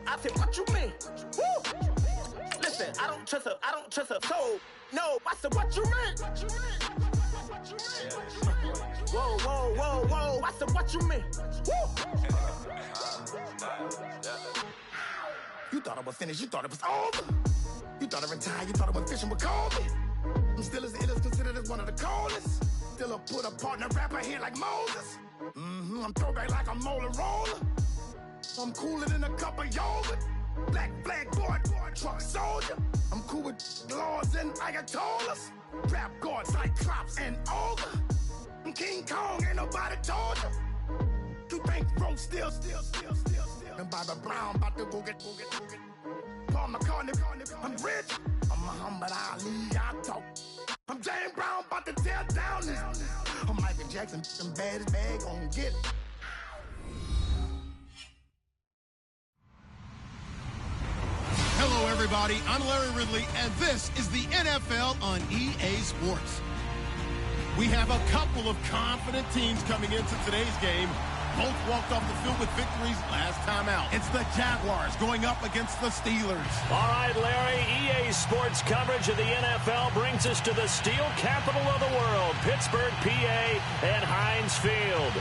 I said, what you mean? Woo! Listen, I don't trust her. So, no, I said, what you mean? Whoa. I said, what you mean? Woo! You thought I was finished. You thought it was over. You thought I retired. You thought I went fishing with Kobe. I'm still as ill as considered as one of the coldest. Still a put a partner rapper here like Moses. I'm throwback like a molar roller. I'm cooler than a cup of yogurt. Black flag boy, truck soldier. I'm cool with laws and Ayatollahs. Rap gods like Cyclops and Ogre. I'm King Kong, ain't nobody told you. You think Rome still. And Bobby Brown about to go get. Paul McCartney, I'm rich. I'm Muhammad Ali, I talk. I'm James Brown, about to tear down this. I'm Michael Jackson, them bad as bad, gon' get it. Hello, everybody. I'm Larry Ridley, and this is the NFL on EA Sports. We have a couple of confident teams coming into today's game. Both walked off the field with victories last time out. It's the Jaguars going up against the Steelers. All right, Larry, EA Sports coverage of the NFL brings us to the steel capital of the world, Pittsburgh, PA, and Heinz Field.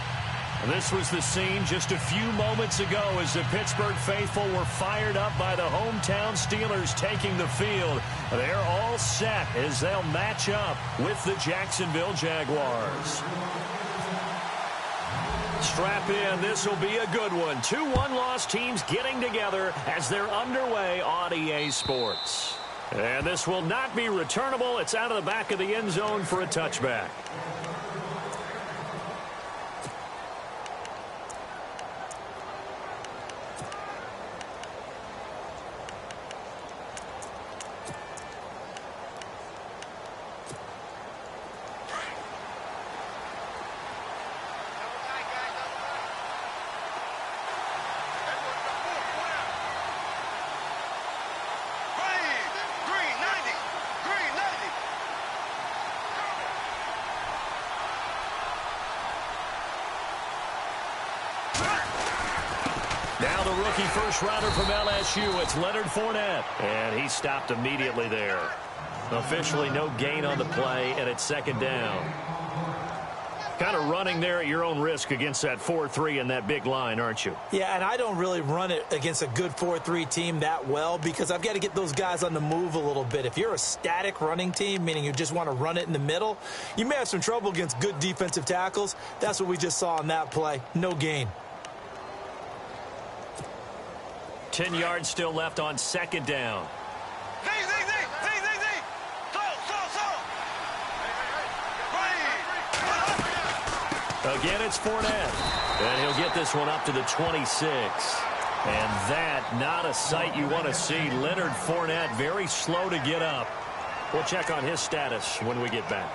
This was the scene just a few moments ago as the Pittsburgh faithful were fired up by the hometown Steelers taking the field. They're all set as they'll match up with the Jacksonville Jaguars. Strap in, this will be a good one. 2 one-loss teams getting together as they're underway on EA Sports. And this will not be returnable. It's out of the back of the end zone for a touchback. Now the rookie first-rounder from LSU, it's Leonard Fournette. And he stopped immediately there. Officially no gain on the play, and it's second down. Kind of running there at your own risk against that 4-3 and that big line, aren't you? Yeah, and I don't really run it against a good 4-3 team that well because I've got to get those guys on the move a little bit. If you're a static running team, meaning you just want to run it in the middle, you may have some trouble against good defensive tackles. That's what we just saw on that play. No gain. 10 yards still left on second down. Again, it's Fournette. And he'll get this one up to the 26. And that, not a sight you want to see. Leonard Fournette very slow to get up. We'll check on his status when we get back.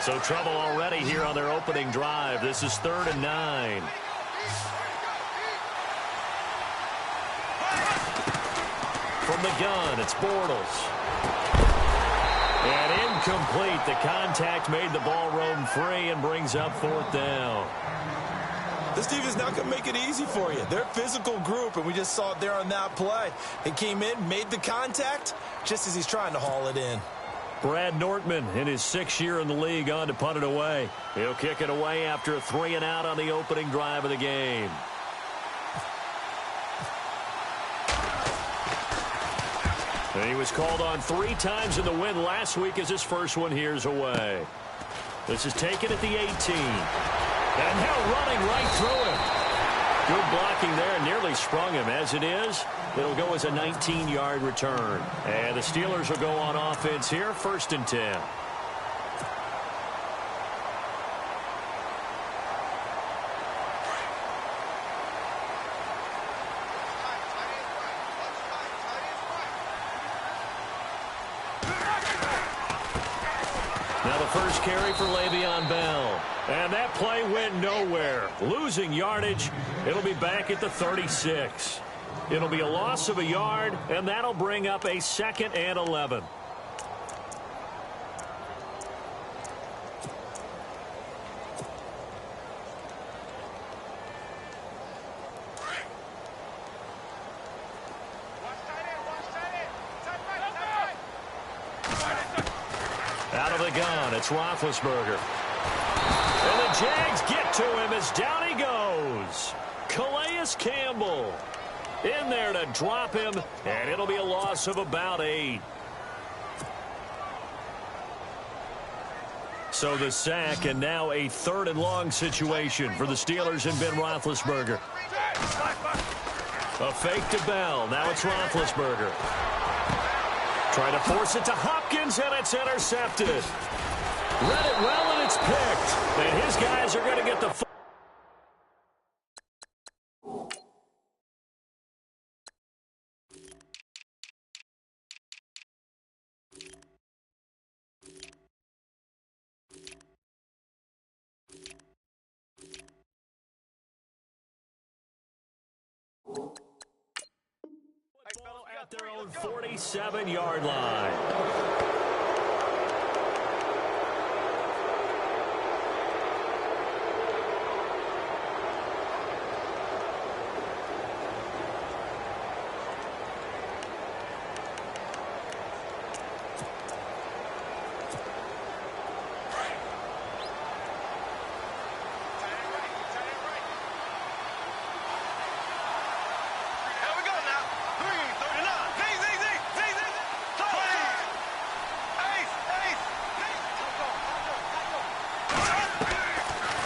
So trouble already here on their opening drive. This is 3rd and 9. From the gun, it's Bortles. And incomplete. The contact made the ball roam free and brings up 4th down. This team is not going to make it easy for you. They're a physical group, and we just saw it there on that play. They came in, made the contact, just as he's trying to haul it in. Brad Nortman in his 6th year in the league on to punt it away. He'll kick it away after a 3-and-out on the opening drive of the game. And he was called on 3 times in the win last week as his first one here's away. This is taken at the 18. And now running right through him. Good blocking there, nearly sprung him. As it is, it'll go as a 19-yard return. And the Steelers will go on offense here, 1st and 10. Now the first carry for Le'Veon Bell. And that play went nowhere. Losing yardage. It'll be back at the 36. It'll be a loss of a yard, and that'll bring up a 2nd and 11. the gun. It's Roethlisberger. And the Jags get to him as down he goes. Calais Campbell in there to drop him, and it'll be a loss of about 8. So the sack, and now a 3rd and long situation for the Steelers and Ben Roethlisberger. A fake to Bell. Now it's Roethlisberger. Trying to force it to Hopkins, and it's intercepted. Read it well, and it's picked. And his guys are going to get the at their own 47-yard line.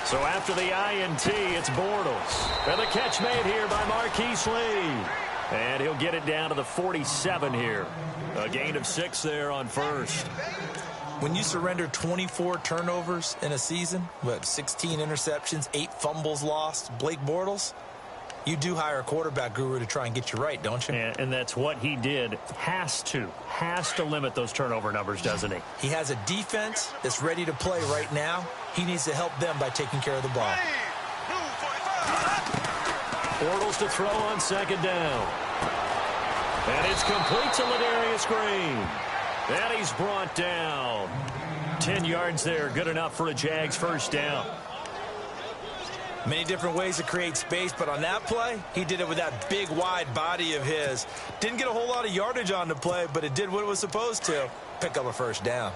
So after the INT, it's Bortles. And the catch made here by Marquise Lee. And he'll get it down to the 47 here. A gain of 6 there on first. When you surrender 24 turnovers in a season, 16 interceptions, 8 fumbles lost, Blake Bortles, you do hire a quarterback guru to try and get you right, don't you? And that's what he did. Has to limit those turnover numbers, doesn't he? He has a defense that's ready to play right now. He needs to help them by taking care of the ball. Bortles to throw on 2nd down. And it's complete to Ladarius Green. And he's brought down. 10 yards there, good enough for a Jags first down. Many different ways to create space, but on that play, he did it with that big, wide body of his. Didn't get a whole lot of yardage on the play, but it did what it was supposed to. Pick up a first down.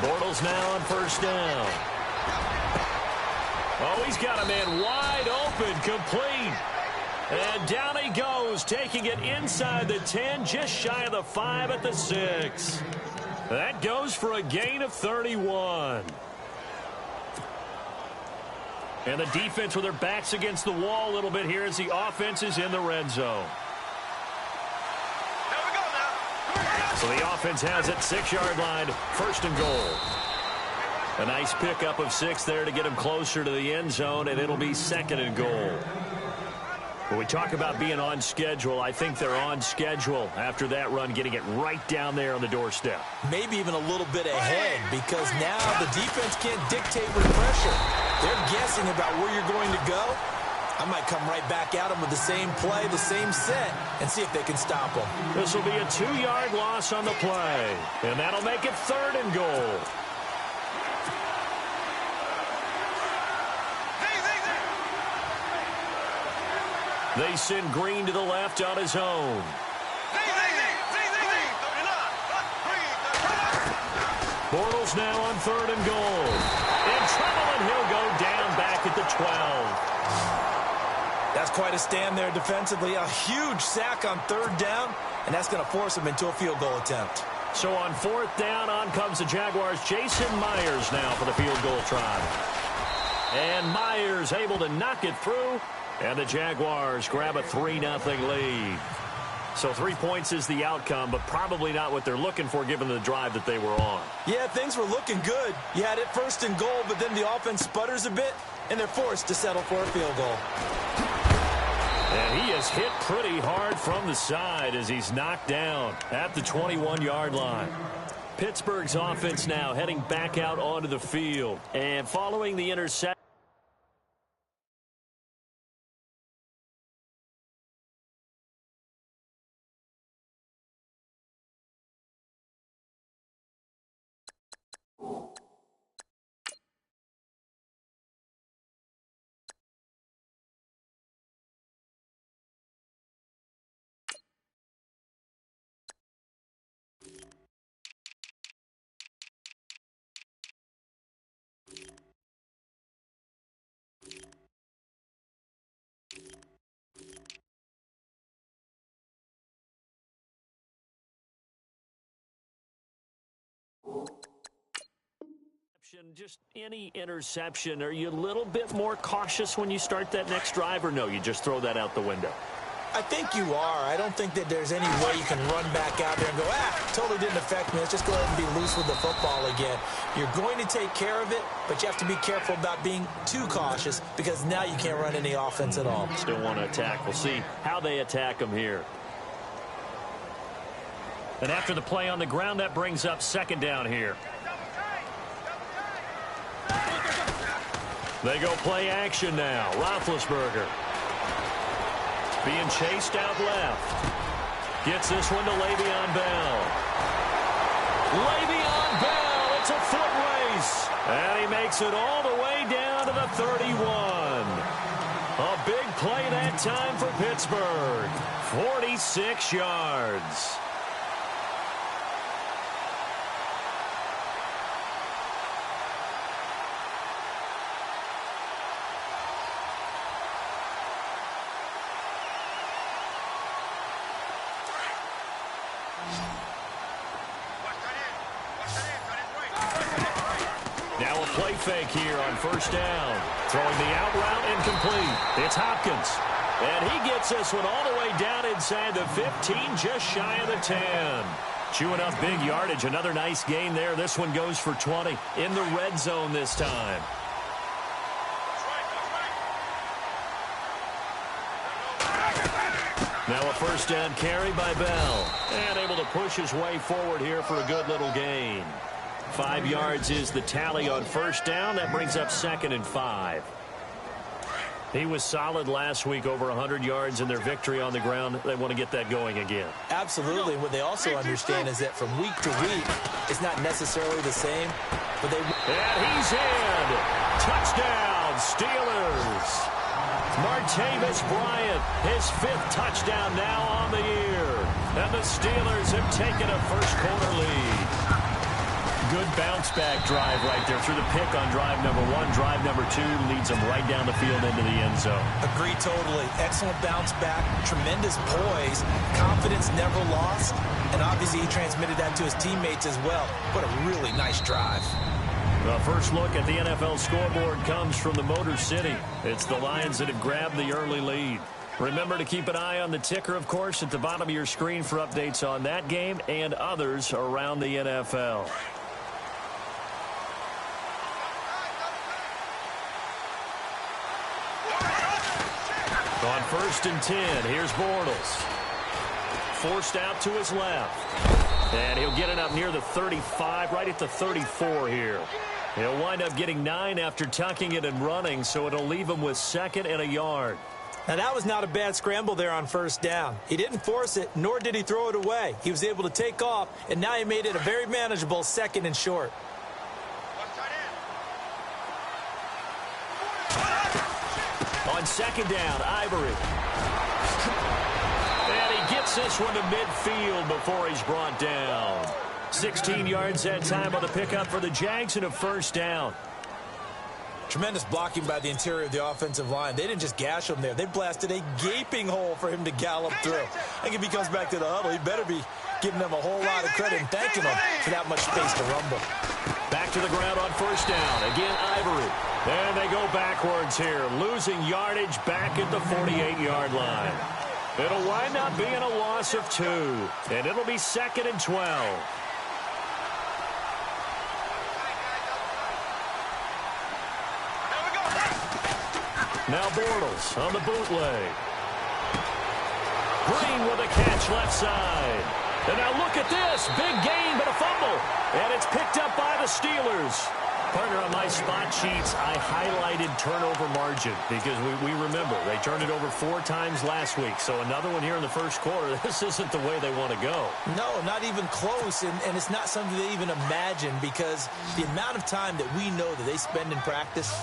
Bortles now on first down. Oh, he's got a man wide open, complete. And down he goes, taking it inside the 10, just shy of the 5 at the 6. That goes for a gain of 31. And the defense with their backs against the wall a little bit here as the offense is in the red zone. So the offense has it, 6-yard line, 1st and goal. A nice pickup of 6 there to get him closer to the end zone, and it'll be 2nd and goal. When we talk about being on schedule, I think they're on schedule after that run, getting it right down there on the doorstep. Maybe even a little bit ahead, because now the defense can't dictate with pressure. They're guessing about where you're going to go. I might come right back at them with the same play, the same set, and see if they can stop them. This will be a 2-yard loss on the play, and that'll make it 3rd and goal. They send Green to the left on his own. Bortles now on 3rd and goal. In trouble, and he'll go down back at the 12. That's quite a stand there defensively. A huge sack on 3rd down, and that's going to force him into a field goal attempt. So on 4th down, on comes the Jaguars. Jason Myers now for the field goal try. And Myers able to knock it through. And the Jaguars grab a 3-0 lead. So 3 points is the outcome, but probably not what they're looking for given the drive that they were on. Yeah, things were looking good. You had it 1st and goal, but then the offense sputters a bit, and they're forced to settle for a field goal. And he is hit pretty hard from the side as he's knocked down at the 21-yard line. Pittsburgh's offense now heading back out onto the field. And following the interception, Just any interception, are you a little bit more cautious when you start that next drive, or no, you just throw that out the window? I think you are. I don't think that there's any way you can run back out there and go, totally didn't affect me. Let's just go ahead and be loose with the football again. You're going to take care of it, but you have to be careful about being too cautious because now you can't run any offense at all. Still want to attack. We'll see how they attack them here. And after the play on the ground, that brings up second down here. They go play action now. Roethlisberger being chased out left. Gets this one to Le'Veon Bell. Le'Veon Bell, it's a foot race. And he makes it all the way down to the 31. A big play that time for Pittsburgh. 46 yards. Now a play fake here on first down. Throwing the out route incomplete. It's Hopkins. And he gets this one all the way down inside the 15, just shy of the 10. Chewing up big yardage. Another nice gain there. This one goes for 20 in the red zone this time. Now a first down carry by Bell. And able to push his way forward here for a good little gain. 5 yards is the tally on first down. That brings up 2nd and 5. He was solid last week, over 100 yards in their victory on the ground. They want to get that going again. Absolutely. What they also understand is that from week to week, it's not necessarily the same. But and he's in. Touchdown, Steelers. Martavis Bryant, his 5th touchdown now on the year. And the Steelers have taken a first-quarter lead. Good bounce-back drive right there through the pick on drive number 1. Drive number 2 leads them right down the field into the end zone. Agree totally. Excellent bounce back, tremendous poise, confidence never lost, and obviously he transmitted that to his teammates as well. What a really nice drive. The first look at the NFL scoreboard comes from the Motor City. It's the Lions that have grabbed the early lead. Remember to keep an eye on the ticker, of course, at the bottom of your screen for updates on that game and others around the NFL. On 1st and 10, here's Bortles. Forced out to his left. And he'll get it up near the 35, right at the 34 here. He'll wind up getting 9 after tucking it and running, so it'll leave him with 2nd and a yard. Now, that was not a bad scramble there on first down. He didn't force it, nor did he throw it away. He was able to take off, and now he made it a very manageable 2nd and short. On 2nd down, Ivory. And he gets this one to midfield before he's brought down. 16 yards that time on the pickup for the Jags and a first down. Tremendous blocking by the interior of the offensive line. They didn't just gash him there. They blasted a gaping hole for him to gallop through. I think if he comes back to the huddle, he better be giving them a whole lot of credit and thanking them for that much space to rumble. Back to the ground on first down. Again, Ivory. And they go backwards here, losing yardage back at the 48-yard line. It'll wind up being a loss of 2, and it'll be 2nd and 12. Now Bortles on the bootleg. Green with a catch left side. And now look at this. Big gain, but a fumble. And it's picked up by the Steelers. Partner, on my spot sheets, I highlighted turnover margin because we remember they turned it over 4 times last week. So another one here in the first quarter. This isn't the way they want to go. No, not even close. And it's not something they even imagine because the amount of time that we know that they spend in practice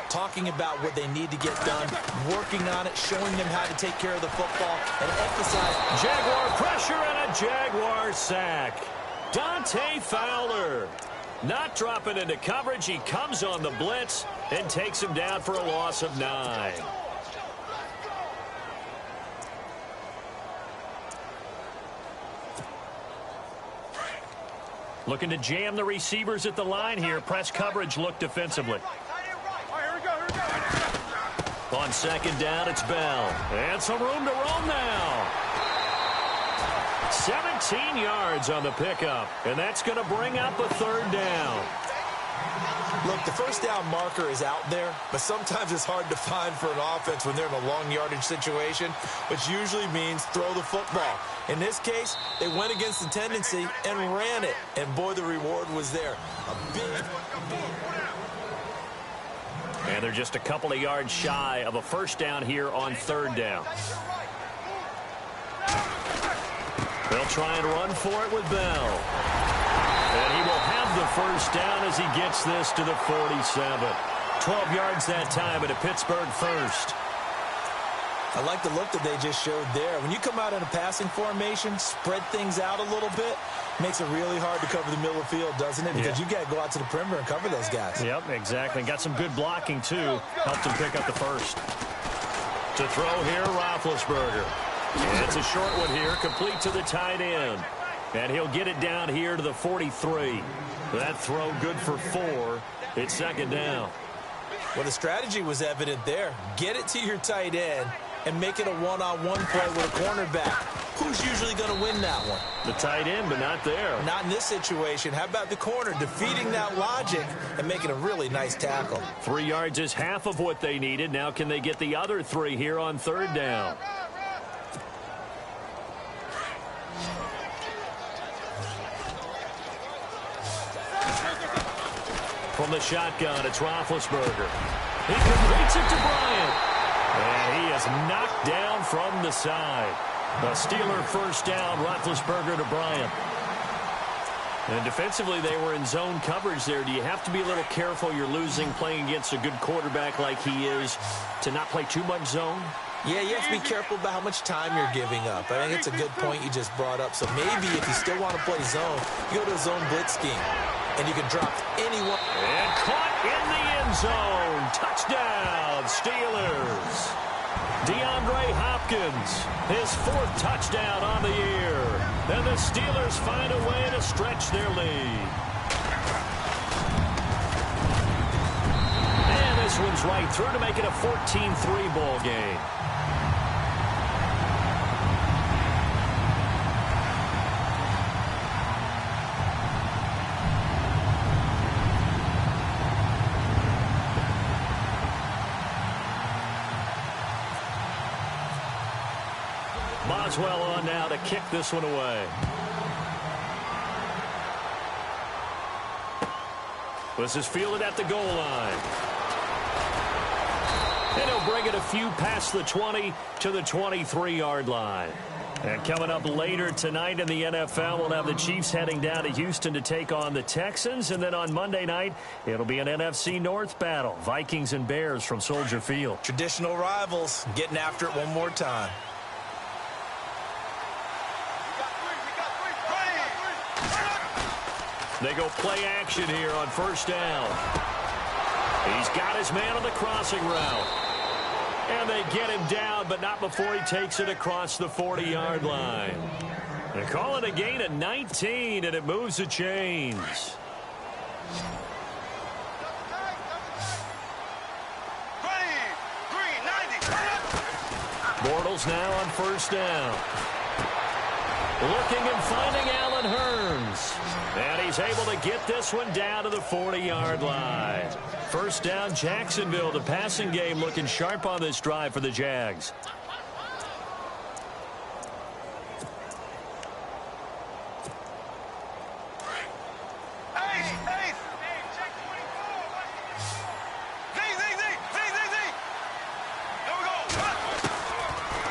talking about what they need to get done, working on it, showing them how to take care of the football, and emphasize Jaguar pressure and a Jaguar sack. Dante Fowler not dropping into coverage. He comes on the blitz and takes him down for a loss of 9. Looking to jam the receivers at the line here. Press coverage look defensively. On second down, it's Bell. And some room to roam now. 17 yards on the pickup. And that's going to bring up a third down. Look, the first down marker is out there, but sometimes it's hard to find for an offense when they're in a long yardage situation, which usually means throw the football. In this case, they went against the tendency and ran it. And, boy, the reward was there. And they're just a couple of yards shy of a first down here on third down. They'll try and run for it with Bell. And he will have the first down as he gets this to the 47. 12 yards that time at a Pittsburgh first. I like the look that they just showed there. When you come out in a passing formation, spread things out a little bit, makes it really hard to cover the middle of the field, doesn't it? Because you got to go out to the perimeter and cover those guys. Yep, exactly. Got some good blocking, too. Helped him pick up the first. To throw here, Roethlisberger. And it's a short one here, complete to the tight end. And he'll get it down here to the 43. That throw good for 4. It's second down. Well, the strategy was evident there. Get it to your tight end and make it a one-on-one play with a cornerback. Who's usually going to win that one? The tight end, but not there. Not in this situation. How about the corner defeating that logic and making a really nice tackle? 3 yards is half of what they needed. Now can they get the other 3 here on third down? From the shotgun, it's Roethlisberger. He completes it to Bryant. And he is knocked down from the side. A Steeler first down, Roethlisberger to Bryant. And defensively, they were in zone coverage there. Do you have to be a little careful? You're losing playing against a good quarterback like he is to not play too much zone? Yeah, you have to be careful about how much time you're giving up. I think it's a good point you just brought up. So maybe if you still want to play zone, you go to a zone blitz scheme. And you can drop anyone. And caught in the end zone. Touchdown, Steelers. DeAndre Hopkins, his 4th touchdown on the year. And the Steelers find a way to stretch their lead. And this one's right through to make it a 14-3 ball game. Boswell on now to kick this one away. This is fielded at the goal line. And he'll bring it a few past the 20 to the 23-yard line. And coming up later tonight in the NFL, we'll have the Chiefs heading down to Houston to take on the Texans. And then on Monday night, it'll be an NFC North battle. Vikings and Bears from Soldier Field. Traditional rivals getting after it one more time. They go play action here on first down. He's got his man on the crossing route. And they get him down, but not before he takes it across the 40-yard line. They call it a gain of 19, and it moves the chains. Bortles now on first down. Looking and finding Allen Hurns. And he's able to get this one down to the 40-yard line. First down, Jacksonville. The passing game looking sharp on this drive for the Jags.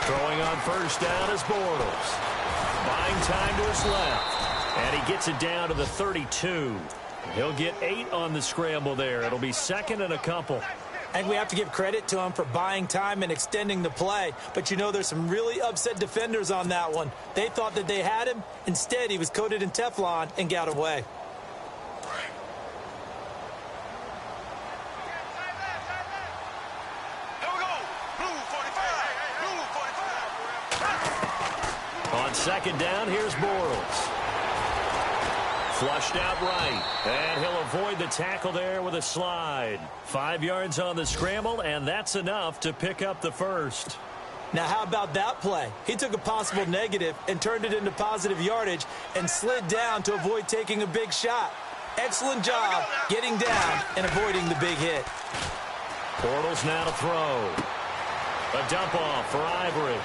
Throwing on first down is Bortles. Buying time to his left. And he gets it down to the 32. He'll get 8 on the scramble there. It'll be second and a couple. I think we have to give credit to him for buying time and extending the play. But, you know, there's some really upset defenders on that one. They thought that they had him. Instead, he was coated in Teflon and got away. On second down, here's Bortles. Flushed out right. And he'll avoid the tackle there with a slide. 5 yards on the scramble, and that's enough to pick up the first. Now, how about that play? He took a possible negative and turned it into positive yardage and slid down to avoid taking a big shot. Excellent job getting down and avoiding the big hit. Bortles now to throw. A dump off for Ivory.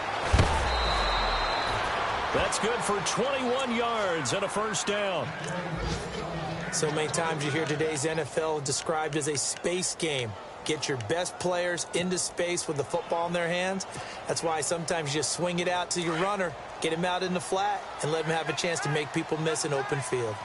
That's good for 21 yards and a first down. So many times you hear today's NFL described as a space game. Get your best players into space with the football in their hands. That's why sometimes you just swing it out to your runner, get him out in the flat, and let him have a chance to make people miss an open field.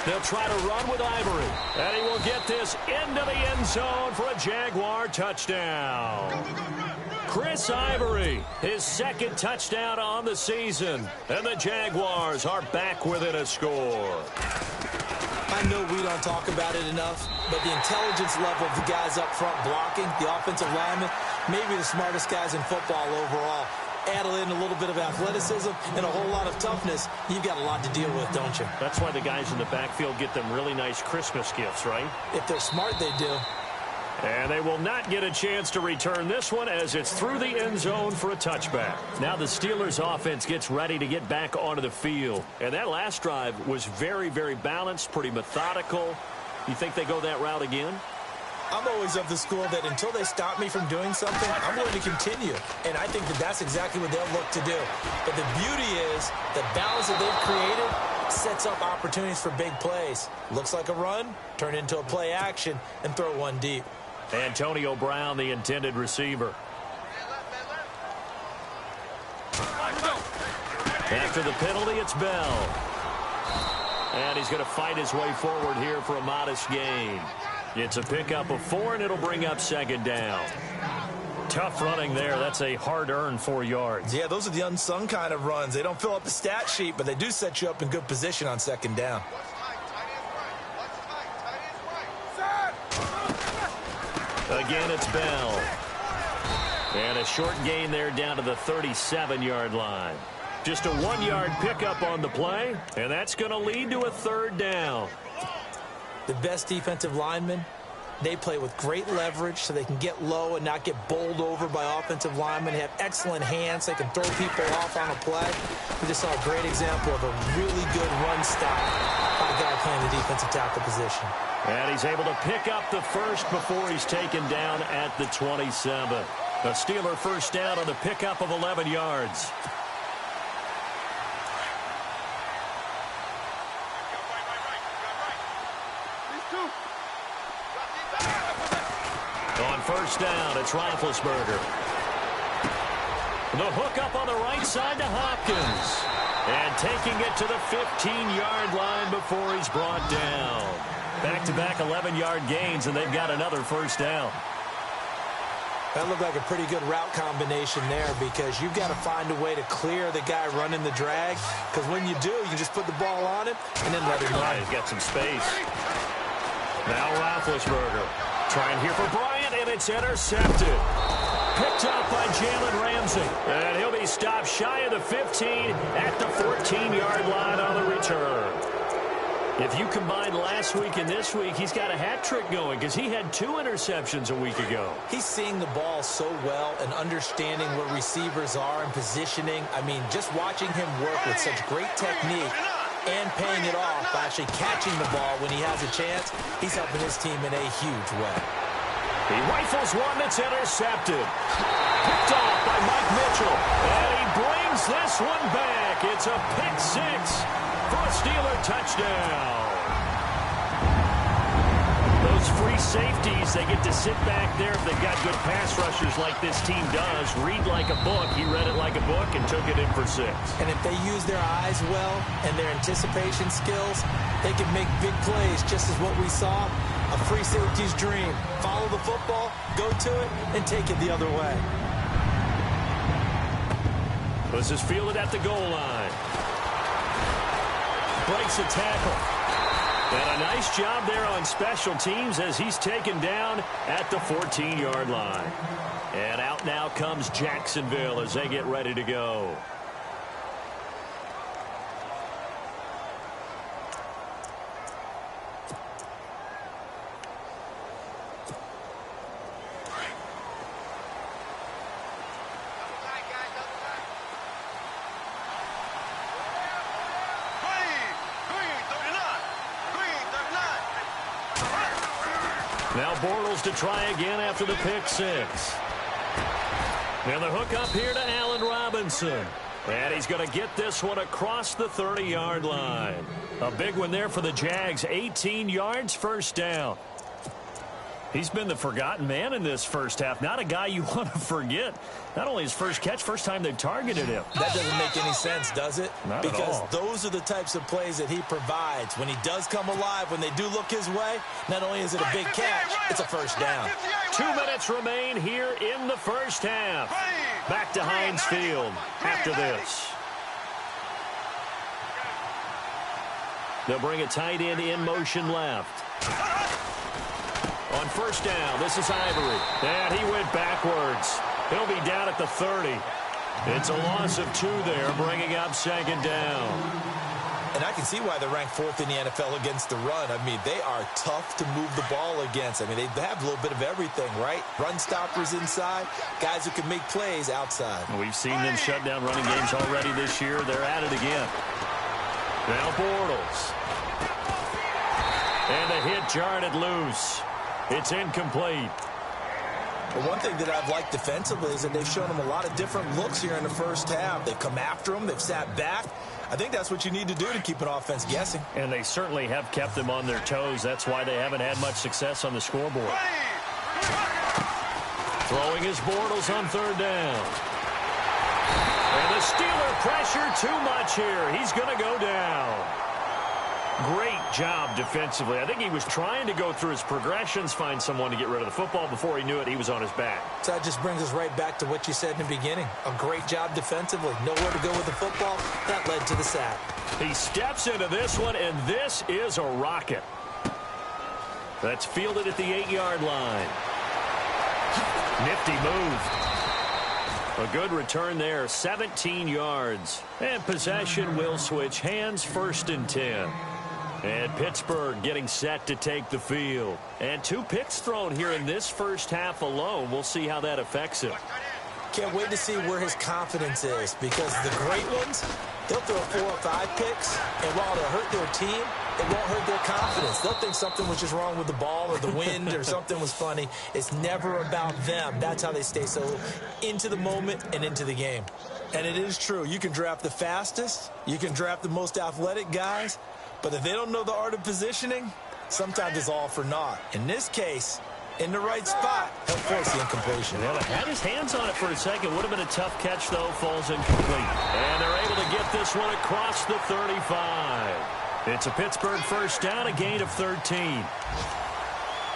They'll try to run with Ivory. And he will get this into the end zone for a Jaguar touchdown. Chris Ivory, his second touchdown on the season. And the Jaguars are back within a score. I know we don't talk about it enough, but the intelligence level of the guys up front blocking, the offensive linemen, maybe the smartest guys in football overall. Add in a little bit of athleticism and a whole lot of toughness, you've got a lot to deal with, don't you? That's why the guys in the backfield get them really nice Christmas gifts, right? If they're smart, they do. And they will not get a chance to return this one as it's through the end zone for a touchback. Now the Steelers offense gets ready to get back onto the field. And that last drive was very, very balanced, pretty methodical. You think they go that route again? I'm always of the school that until they stop me from doing something, I'm going to continue. And I think that that's exactly what they'll look to do. But the beauty is the balance that they've created sets up opportunities for big plays. Looks like a run, turn into a play action, and throw one deep. Antonio Brown, the intended receiver. After the penalty, it's Bell. And he's going to fight his way forward here for a modest gain. It's a pickup of 4, and it'll bring up second down. Tough running there. That's a hard-earned 4 yards. Yeah, those are the unsung kind of runs. They don't fill up the stat sheet, but they do set you up in good position on second down. Again, it's Bell. And a short gain there down to the 37-yard line. Just a 1-yard pickup on the play, and that's going to lead to a third down. The best defensive linemen, they play with great leverage so they can get low and not get bowled over by offensive linemen. They have excellent hands. They can throw people off on a play. We just saw a great example of a really good run stop by a guy playing the defensive tackle position. And he's able to pick up the first before he's taken down at the 27. A Steeler first down on the pickup of 11 yards. On first down, it's Roethlisberger. The hook up on the right side to Hopkins. And taking it to the 15-yard line before he's brought down. Back-to-back 11-yard gains, and they've got another first down. That looked like a pretty good route combination there because you've got to find a way to clear the guy running the drag. Because when you do, you just put the ball on him and then let him run. He's got some space. Now Roethlisberger trying here for Bryant, and it's intercepted. Picked up by Jalen Ramsey. And he'll be stopped shy of the 15 at the 14-yard line on the return. If you combine last week and this week, he's got a hat trick going because he had 2 interceptions a week ago. He's seeing the ball so well and understanding where receivers are and positioning. I mean, just watching him work with such great technique and paying it off by actually catching the ball when he has a chance, he's helping his team in a huge way. He rifles one that's intercepted. Picked off by Mike Mitchell. And he brings this one back. It's a pick 6 for a Steeler touchdown. Those free safeties, they get to sit back there if they've got good pass rushers like this team does. Read like a book. He read it like a book and took it in for 6. And if they use their eyes well and their anticipation skills, they can make big plays, just as what we saw. A free safety's dream. Follow the football, go to it, and take it the other way. This is fielded at the goal line. Breaks a tackle. And a nice job there on special teams as he's taken down at the 14-yard line. And out now comes Jacksonville as they get ready to go. Now Bortles to try again after the pick six. And the hook up here to Allen Robinson. And he's going to get this one across the 30-yard line. A big one there for the Jags. 18 yards, first down. He's been the forgotten man in this first half. Not a guy you want to forget. Not only his first catch, first time they've targeted him. That doesn't make any sense, does it? Not because at all. Those are the types of plays that he provides. When he does come alive, when they do look his way, not only is it a big catch, it's a first down. 2 minutes remain here in the first half. Back to Heinz Field after this. They'll bring a tight end in motion left. On first down, this is Ivory. And he went backwards. He'll be down at the 30. It's a loss of 2 there, bringing up second down. And I can see why they're ranked 4th in the NFL against the run. I mean, they are tough to move the ball against. I mean, they have a little bit of everything, right? Run stoppers inside, guys who can make plays outside. We've seen them shut down running games already this year. They're at it again. Now Bortles. And the hit jarred it loose. It's incomplete. But one thing that I've liked defensively is that they've shown them a lot of different looks here in the first half. They've come after them. They've sat back. I think that's what you need to do to keep an offense guessing. And they certainly have kept them on their toes. That's why they haven't had much success on the scoreboard. Throwing his Bortles on third down. And the Steeler pressure too much here. He's going to go down. Great job defensively. I think he was trying to go through his progressions, find someone to get rid of the football. Before he knew it, he was on his back. So that just brings us right back to what you said in the beginning. A great job defensively. Nowhere to go with the football. That led to the sack. He steps into this one, and this is a rocket. That's fielded at the 8-yard line. Nifty move. A good return there, 17 yards. And possession will switch hands, 1st and 10. And Pittsburgh getting set to take the field. And 2 picks thrown here in this first half alone. We'll see how that affects him. Can't wait to see where his confidence is, because the great ones, they'll throw 4 or 5 picks, and while it'll hurt their team, it won't hurt their confidence. They'll think something was just wrong with the ball or the wind or something was funny. It's never about them. That's how they stay so into the moment and into the game. And it is true. You can draft the fastest. You can draft the most athletic guys. But if they don't know the art of positioning, sometimes it's all for naught. In this case, in the right spot, he'll force the incompletion. Well, had his hands on it for a second. Would have been a tough catch, though. Falls incomplete. And they're able to get this one across the 35. It's a Pittsburgh first down, a gain of 13.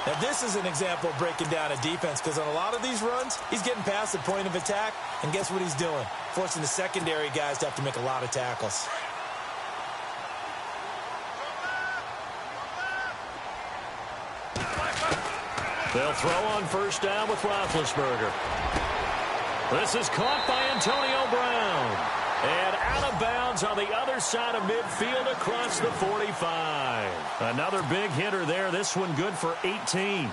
Now, this is an example of breaking down a defense, because on a lot of these runs, he's getting past the point of attack, and guess what he's doing? Forcing the secondary guys to have to make a lot of tackles. They'll throw on first down with Roethlisberger. This is caught by Antonio Brown. And out of bounds on the other side of midfield across the 45. Another big hitter there. This one good for 18.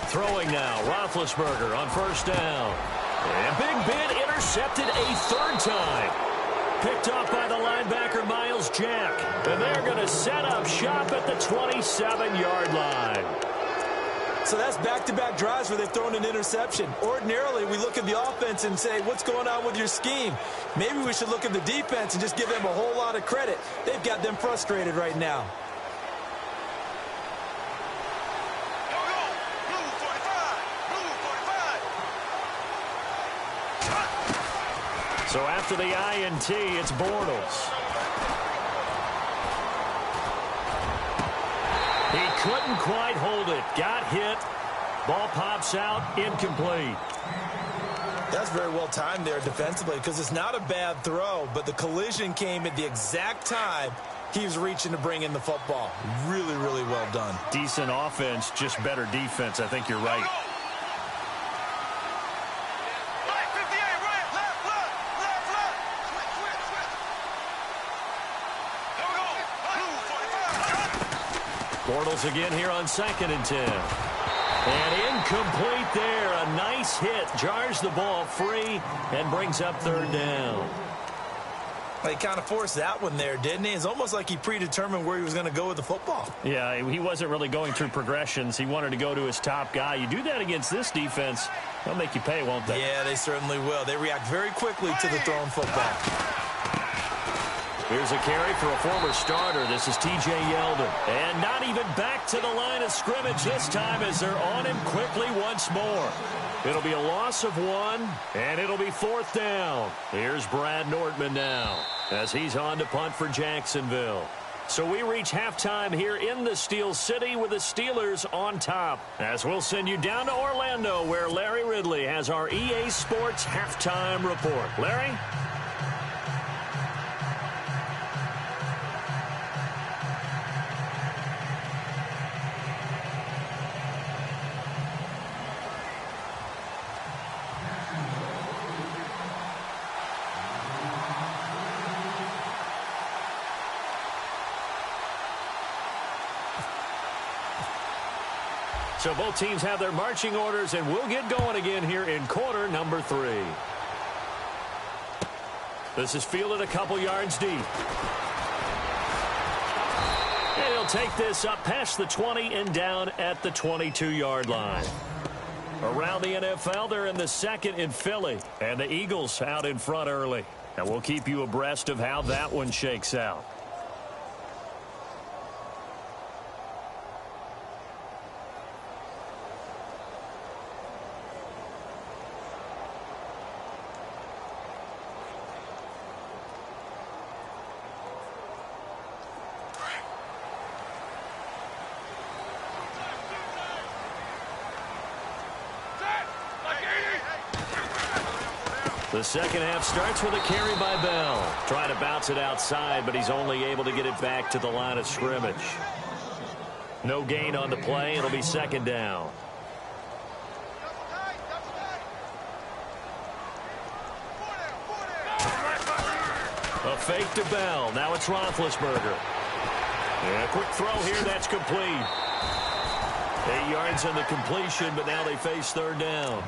Throwing now, Roethlisberger on first down. And Big Ben intercepted a 3rd time. Picked off by the linebacker, Miles Jack. And they're going to set up shop at the 27-yard line. So that's back-to-back drives where they've thrown an interception. Ordinarily, we look at the offense and say, what's going on with your scheme? Maybe we should look at the defense and just give them a whole lot of credit. They've got them frustrated right now. So after the INT, it's Bortles. He couldn't quite hold it. Got hit. Ball pops out. Incomplete. That's very well timed there defensively, because it's not a bad throw, but the collision came at the exact time he was reaching to bring in the football. Really, really well done. Decent offense, just better defense. I think you're right. Bortles again here on 2nd and 10. And incomplete there. A nice hit. Jars the ball free and brings up third down. He kind of forced that one there, didn't he? It's almost like he predetermined where he was going to go with the football. Yeah, he wasn't really going through progressions. He wanted to go to his top guy. You do that against this defense, they'll make you pay, won't they? Yeah, they certainly will. They react very quickly to the thrown football. Here's a carry for a former starter. This is T.J. Yeldon. And not even back to the line of scrimmage this time as they're on him quickly once more. It'll be a loss of 1, and it'll be fourth down. Here's Brad Nordman now as he's on to punt for Jacksonville. So we reach halftime here in the Steel City with the Steelers on top. As we'll send you down to Orlando where Larry Ridley has our EA Sports halftime report. Larry? So both teams have their marching orders, and we'll get going again here in quarter number 3. This is fielded a couple yards deep. And he'll take this up past the 20 and down at the 22-yard line. Around the NFL, they're in the second in Philly, and the Eagles out in front early. And we'll keep you abreast of how that one shakes out. The second half starts with a carry by Bell. Trying to bounce it outside, but he's only able to get it back to the line of scrimmage. No gain on the play. It'll be second down. A fake to Bell. Now it's Roethlisberger. Yeah, quick throw here. That's complete. 8 yards on the completion, but now they face third down.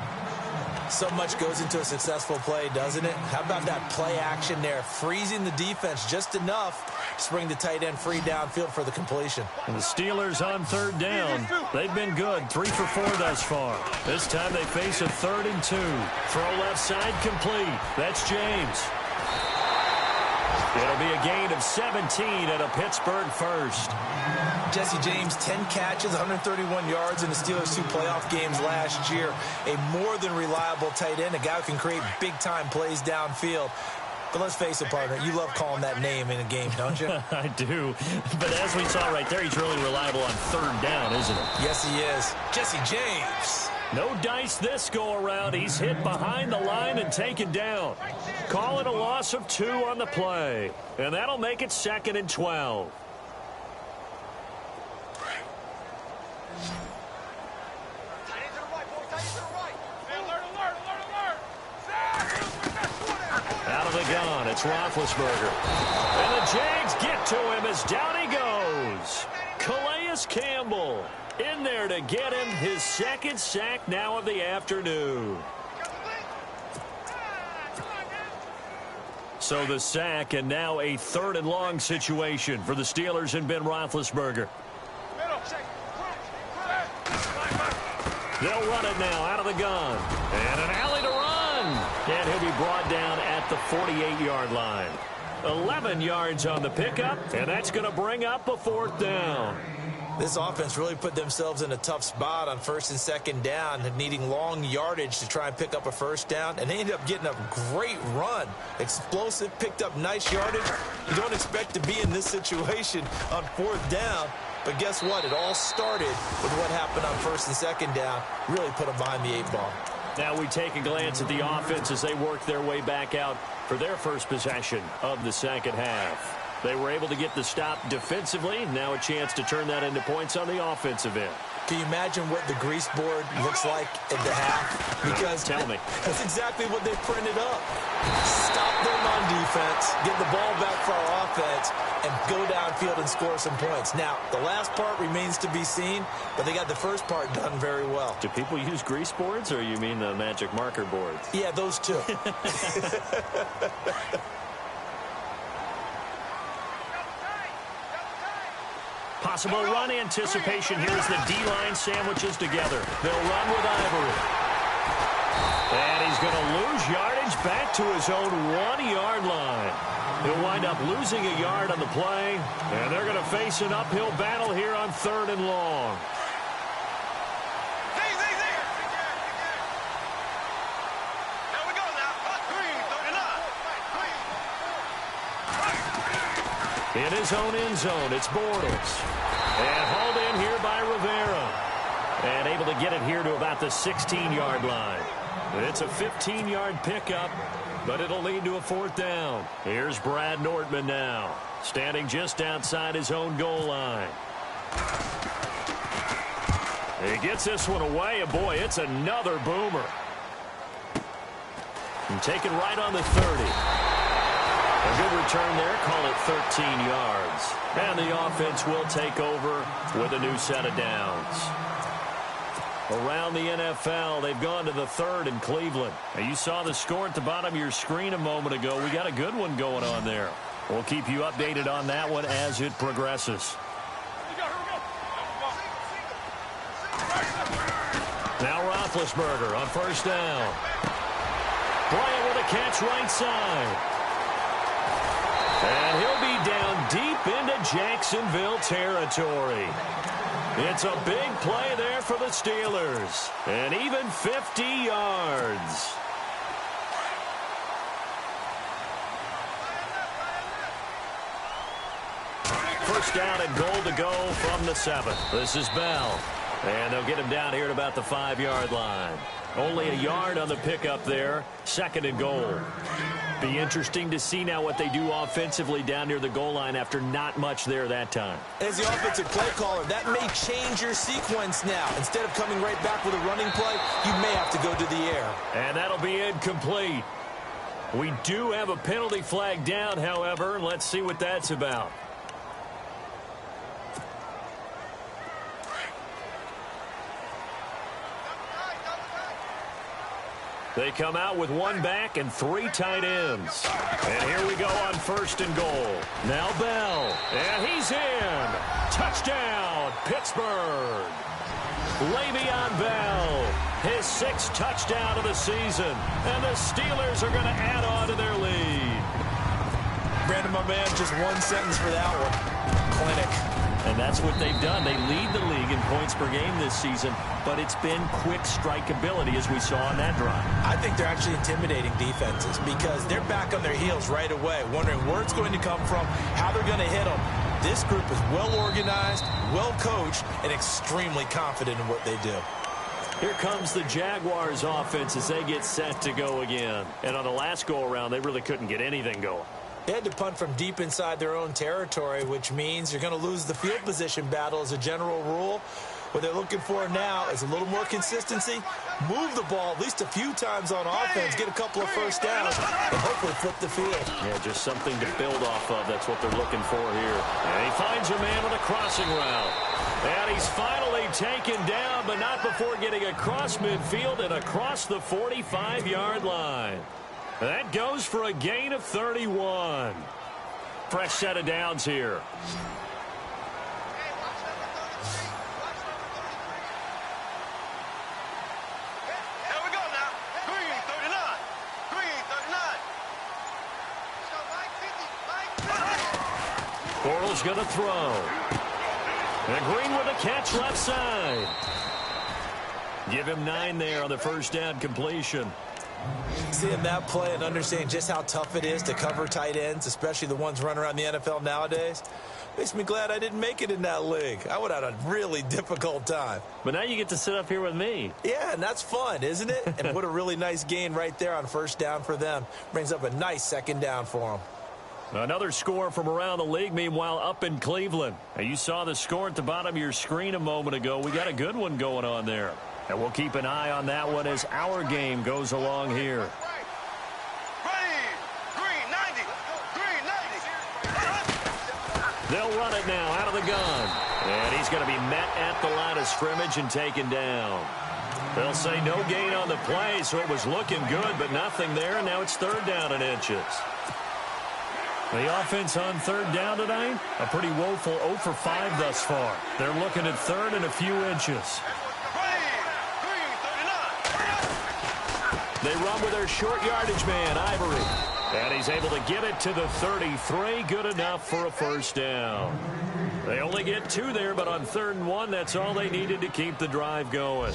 So much goes into a successful play, doesn't it? How about that play action there? Freezing the defense just enough to bring the tight end free downfield for the completion. And the Steelers on third down. They've been good. 3 for 4 thus far. This time they face a 3rd and 2. Throw left side complete. That's James. It'll be a gain of 17 at a Pittsburgh first. Jesse James, 10 catches, 131 yards in the Steelers' 2 playoff games last year. A more than reliable tight end, a guy who can create big-time plays downfield. But let's face it, partner, you love calling that name in a game, don't you? I do. But as we saw right there, he's really reliable on third down, isn't he? Yes, he is. Jesse James. No dice this go-around. He's hit behind the line and taken down. Call it a loss of 2 on the play. And that'll make it 2nd and 12. Out of the gun, it's Roethlisberger. And the Jags get to him as down he goes. Calais Campbell in there to get him his 2nd sack now of the afternoon. So the sack, and now a 3rd and long situation for the Steelers and Ben Roethlisberger. They'll run it now out of the gun. And an alley to run. And he'll be brought down at the 48-yard line. 11 yards on the pickup, and that's going to bring up a 4th down. This offense really put themselves in a tough spot on 1st and 2nd down, needing long yardage to try and pick up a 1st down, and they ended up getting a great run. Explosive, picked up nice yardage. You don't expect to be in this situation on 4th down, but guess what? It all started with what happened on 1st and 2nd down. Really put them behind the 8 ball. Now we take a glance at the offense as they work their way back out for their first possession of the second half. They were able to get the stop defensively. Now a chance to turn that into points on the offensive end. Can you imagine what the grease board looks like at the half? Because tell me. That's exactly what they printed up. Stop them on defense, get the ball back for our offense, and go downfield and score some points. Now, the last part remains to be seen, but they got the first part done very well. Do people use grease boards, or you mean the magic marker boards? Yeah, those two. Possible run anticipation here as the D-line sandwiches together. They'll run with Ivory. And he's going to lose yardage back to his own 1-yard line. He'll wind up losing a yard on the play, and they're going to face an uphill battle here on 3rd and long. In his own end zone, it's Bortles. And hauled in here by Rivera. And able to get it here to about the 16-yard line. It's a 15-yard pickup, but it'll lead to a 4th down. Here's Brad Nortman now, standing just outside his own goal line. He gets this one away, and boy, it's another boomer. And taken right on the 30. A good return there, call it 13 yards. And the offense will take over with a new set of downs. Around the NFL, they've gone to the 3rd in Cleveland. Now, you saw the score at the bottom of your screen a moment ago. We got a good one going on there. We'll keep you updated on that one as it progresses. Now Roethlisberger on 1st down. Bryant with a catch right side. And he'll be down deep into Jacksonville territory. It's a big play there for the Steelers. And even 50 yards. First down and goal to go from the 7th. This is Bell. And they'll get him down here at about the 5-yard line. Only a yard on the pickup there. 2nd and goal. Be interesting to see now what they do offensively down near the goal line after not much there that time. As the offensive play caller, that may change your sequence now. Instead of coming right back with a running play, you may have to go to the air. And that'll be incomplete. We do have a penalty flag down, however. Let's see what that's about. They come out with 1 back and 3 tight ends. And here we go on 1st and goal. Now Bell. And he's in. Touchdown, Pittsburgh. Le'Veon Bell. His 6th touchdown of the season. And the Steelers are going to add on to their lead. Brandon, my man, just one sentence for that one. Clinic. And that's what they've done. They lead the league in points per game this season, but it's been quick strike ability as we saw on that drive. I think they're actually intimidating defenses because they're back on their heels right away, wondering where it's going to come from, how they're going to hit them. This group is well organized, well coached, and extremely confident in what they do. Here comes the Jaguars offense as they get set to go again. And on the last go-around, they really couldn't get anything going. They had to punt from deep inside their own territory, which means you're going to lose the field position battle as a general rule. What they're looking for now is a little more consistency, move the ball at least a few times on offense, get a couple of first downs, and hopefully flip the field. Yeah, just something to build off of. That's what they're looking for here. And he finds a man on a crossing route. And he's finally taken down, but not before getting across midfield and across the 45-yard line. That goes for a gain of 31. Fresh set of downs here. Here we go now. Green 39. Green 39. Bortles going to throw. And Green with a catch left side. Give him 9 there on the first down completion. Seeing that play and understanding just how tough it is to cover tight ends, especially the ones running around the NFL nowadays, makes me glad I didn't make it in that league. I would have had a really difficult time. But now you get to sit up here with me. Yeah, and that's fun, isn't it? And what a really nice gain right there on first down for them. Brings up a nice 2nd down for them. Another score from around the league, meanwhile, up in Cleveland. Now, you saw the score at the bottom of your screen a moment ago. We got a good one going on there. And we'll keep an eye on that one as our game goes along here. Green 90. Green 90. They'll run it now out of the gun. And he's going to be met at the line of scrimmage and taken down. They'll say no gain on the play, so it was looking good, but nothing there, and now it's 3rd down and inches. The offense on 3rd down tonight, a pretty woeful 0 for 5 thus far. They're looking at 3rd and a few inches. They run with their short yardage man, Ivory. And he's able to get it to the 33. Good enough for a 1st down. They only get 2 there, but on 3rd and 1, that's all they needed to keep the drive going.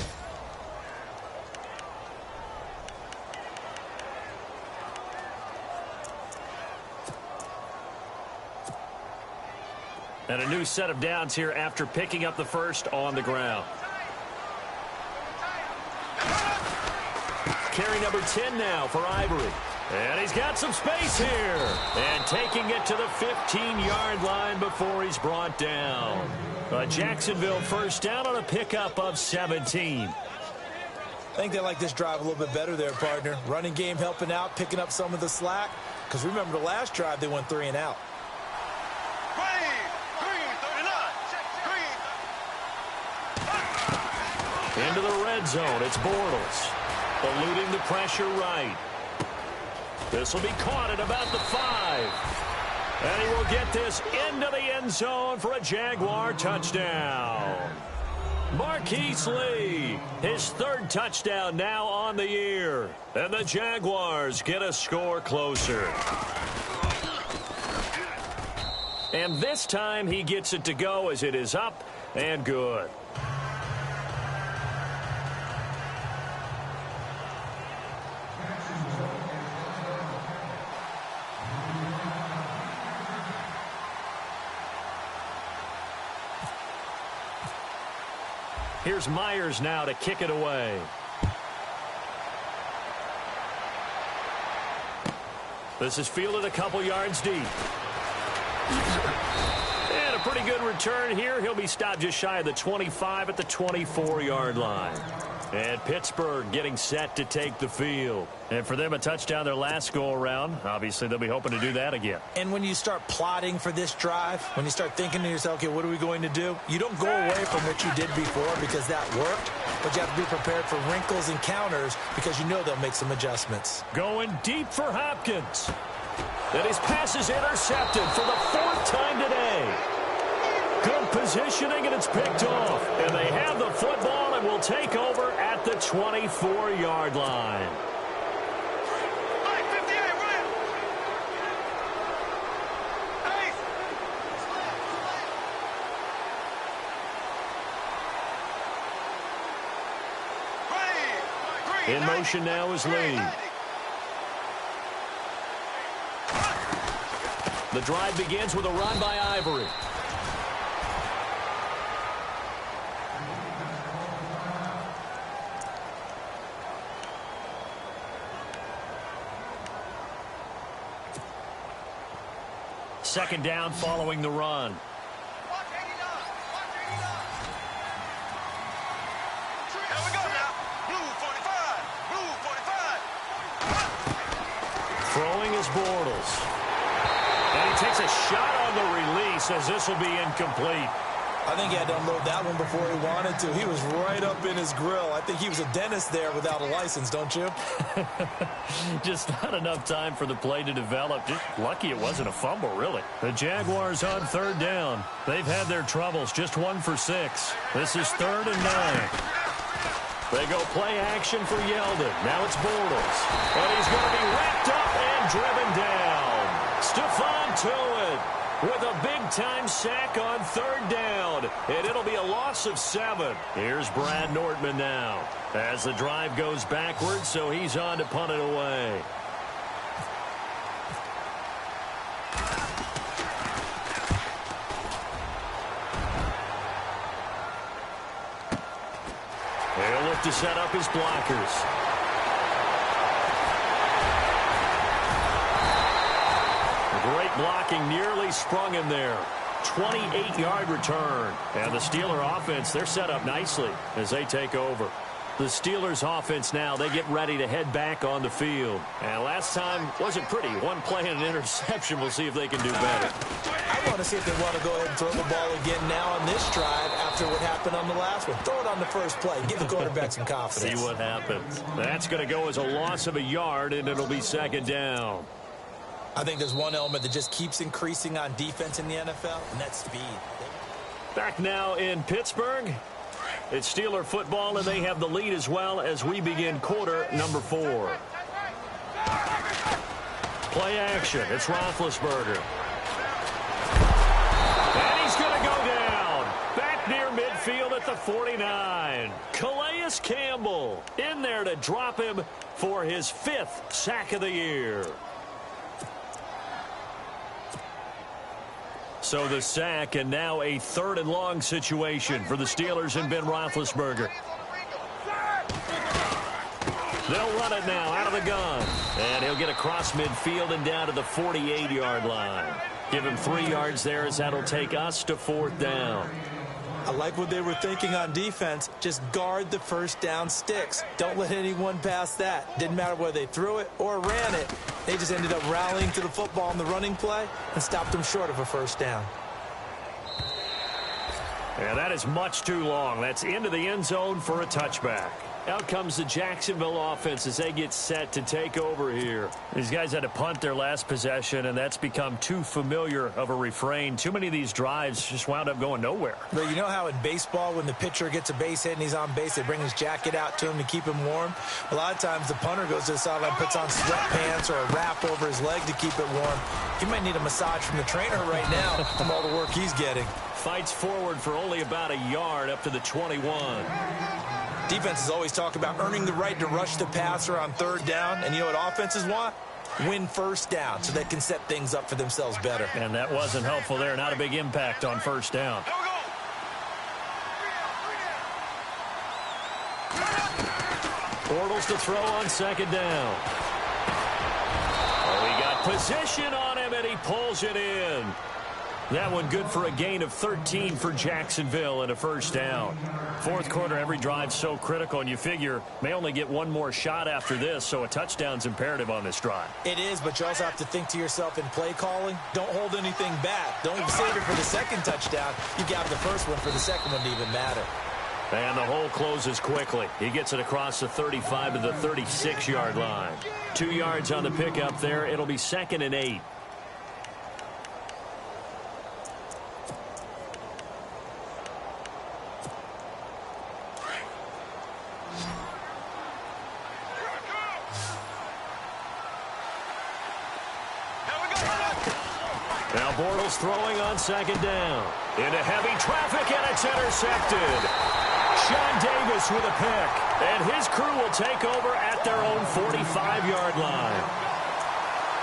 And a new set of downs here after picking up the 1st on the ground. Carry number 10 now for Ivory. And he's got some space here. And taking it to the 15-yard line before he's brought down. A Jacksonville 1st down on a pickup of 17. I think they like this drive a little bit better there, partner. Running game helping out, picking up some of the slack. Because remember the last drive, they went 3 and out. Into the red zone, it's Bortles. Eluding the pressure right. This will be caught at about the 5. And he will get this into the end zone for a Jaguar touchdown. Marquise Lee, his 3rd touchdown now on the year. And the Jaguars get a score closer. And this time he gets it to go as it is up and good. Here's Myers now to kick it away. This is fielded a couple yards deep. And a pretty good return here. He'll be stopped just shy of the 25 at the 24-yard line. And Pittsburgh getting set to take the field. And for them, a touchdown their last go-around. Obviously, they'll be hoping to do that again. And when you start plotting for this drive, when you start thinking to yourself, okay, what are we going to do? You don't go away from what you did before because that worked, but you have to be prepared for wrinkles and counters because you know they'll make some adjustments. Going deep for Hopkins. And his pass is intercepted for the 4th time today. Good positioning, and it's picked off. And they have the football and will take over at the 24-yard line. In motion now is Lee. The drive begins with a run by Ivory. Second down following the run. Throwing is Bortles. And he takes a shot on the release as this will be incomplete. I think he had to unload that one before he wanted to. He was right up in his grill. I think he was a dentist there without a license, don't you? Just not enough time for the play to develop. Just lucky it wasn't a fumble, really. The Jaguars on 3rd down. They've had their troubles. Just 1 for 6. This is 3rd and 9. They go play action for Yeldon. Now it's Bortles. And he's going to be wrapped up and driven down. Stephon Tuitt with a big-time sack on 3rd down. And it'll be a loss of 7. Here's Brad Nordman now as the drive goes backwards, so he's on to punt it away. He'll look to set up his blockers. Great blocking, nearly sprung him there. 28-yard return. And the Steeler offense, they're set up nicely as they take over. The Steelers offense now, they get ready to head back on the field. And last time wasn't pretty. One play and an interception. We'll see if they can do better. I want to see if they want to go ahead and throw the ball again now on this drive after what happened on the last one. Throw it on the first play. Give the quarterback some confidence. See what happens. That's going to go as a loss of a yard, and it'll be second down. I think there's one element that just keeps increasing on defense in the NFL, and that's speed. Back now in Pittsburgh. It's Steeler football, and they have the lead as well as we begin quarter number 4. Play action. It's Roethlisberger. And he's going to go down. Back near midfield at the 49. Calais Campbell in there to drop him for his 5th sack of the year. So the sack, and now a 3rd and long situation for the Steelers and Ben Roethlisberger. They'll run it now out of the gun. And he'll get across midfield and down to the 48-yard line. Give him 3 yards there as that'll take us to 4th down. I like what they were thinking on defense. Just guard the first down sticks. Don't let anyone pass that. Didn't matter whether they threw it or ran it. They just ended up rallying to the football on the running play and stopped them short of a first down. Yeah, that is much too long. That's into the end zone for a touchback. Out comes the Jacksonville offense as they get set to take over here. These guys had to punt their last possession, and that's become too familiar of a refrain. Too many of these drives just wound up going nowhere. But you know how in baseball, when the pitcher gets a base hit and he's on base, they bring his jacket out to him to keep him warm? A lot of times the punter goes to the sideline, puts on sweatpants or a wrap over his leg to keep it warm. He might need a massage from the trainer right now from all the work he's getting. Fights forward for only about a yard up to the 21. Defenses always talk about earning the right to rush the passer on 3rd down. And you know what offenses want? Win first down so they can set things up for themselves better. And that wasn't helpful there. Not a big impact on first down. Bortles to throw on 2nd down. Oh, he got position on him, and he pulls it in. That one good for a gain of 13 for Jacksonville and a first down. 4th quarter, every drive so critical, and you figure may only get one more shot after this, so a touchdown's imperative on this drive. It is, but you also have to think to yourself in play calling, don't hold anything back. Don't even save it for the 2nd touchdown. You got the first one for the 2nd one to even matter. And the hole closes quickly. He gets it across the 35 to the 36-yard line. 2 yards on the pickup there. It'll be 2nd and 8. Now Bortles throwing on 2nd down. Into heavy traffic, and it's intercepted. Sean Davis with a pick. And his crew will take over at their own 45-yard line.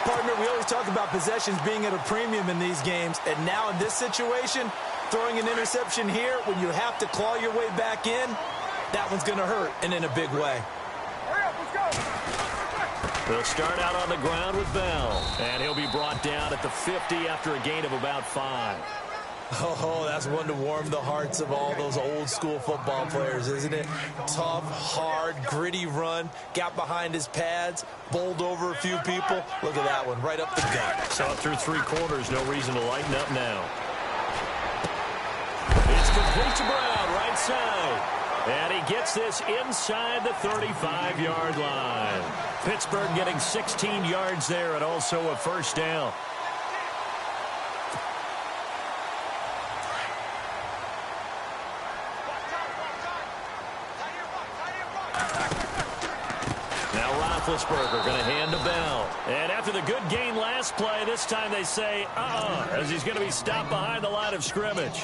Partner, we always talk about possessions being at a premium in these games. And now in this situation, throwing an interception here when you have to claw your way back in, that one's going to hurt, and in a big way. They'll start out on the ground with Bell. And he'll be brought down at the 50 after a gain of about 5. Oh, that's one to warm the hearts of all those old-school football players, isn't it? Tough, hard, gritty run, got behind his pads, bowled over a few people. Look at that one, right up the gut. Saw it through 3 quarters, no reason to lighten up now. It's complete to Brown, right side. And he gets this inside the 35-yard line. Pittsburgh getting 16 yards there and also a first down. Now Roethlisberger going to hand to Bell. And after the good gain last play, this time they say, as he's going to be stopped behind the line of scrimmage.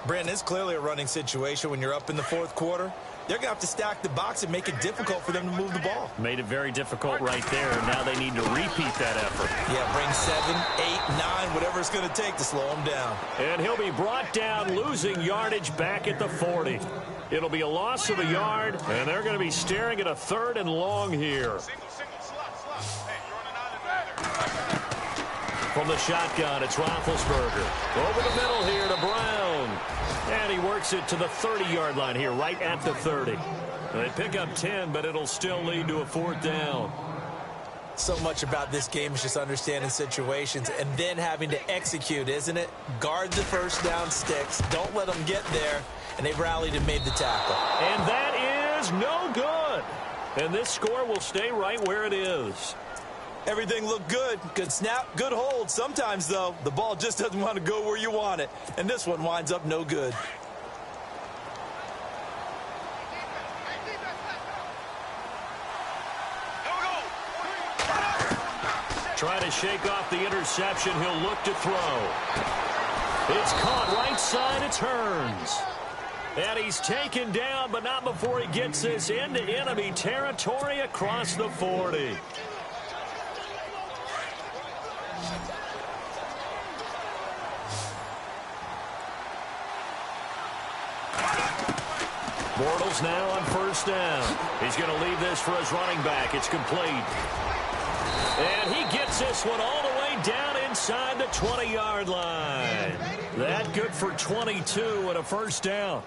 Brandon, it's clearly a running situation when you're up in the 4th quarter. They're going to have to stack the box and make it difficult for them to move the ball. Made it very difficult right there. Now they need to repeat that effort. Yeah, bring 7, 8, 9, whatever it's going to take to slow him down. And he'll be brought down, losing yardage back at the 40. It'll be a loss of a yard, and they're going to be staring at a 3rd and long here. From the shotgun, it's Roethlisberger. Over the middle here to Brown. And he works it to the 30-yard line here, right at the 30. They pick up 10, but it'll still lead to a 4th down. So much about this game is just understanding situations and then having to execute, isn't it? Guard the first down sticks. Don't let them get there. And they've rallied and made the tackle. And that is no good. And this score will stay right where it is. Everything looked good. Good snap, good hold. Sometimes, though, the ball just doesn't want to go where you want it. And this one winds up no good. Trying to shake off the interception. He'll look to throw. It's caught right side. It's Hearns. And he's taken down, but not before he gets this into enemy territory across the 40. Bortles now on 1st down. He's going to leave this for his running back. It's complete. And he gets this one all the way down inside the 20-yard line. That good for 22 and a 1st down.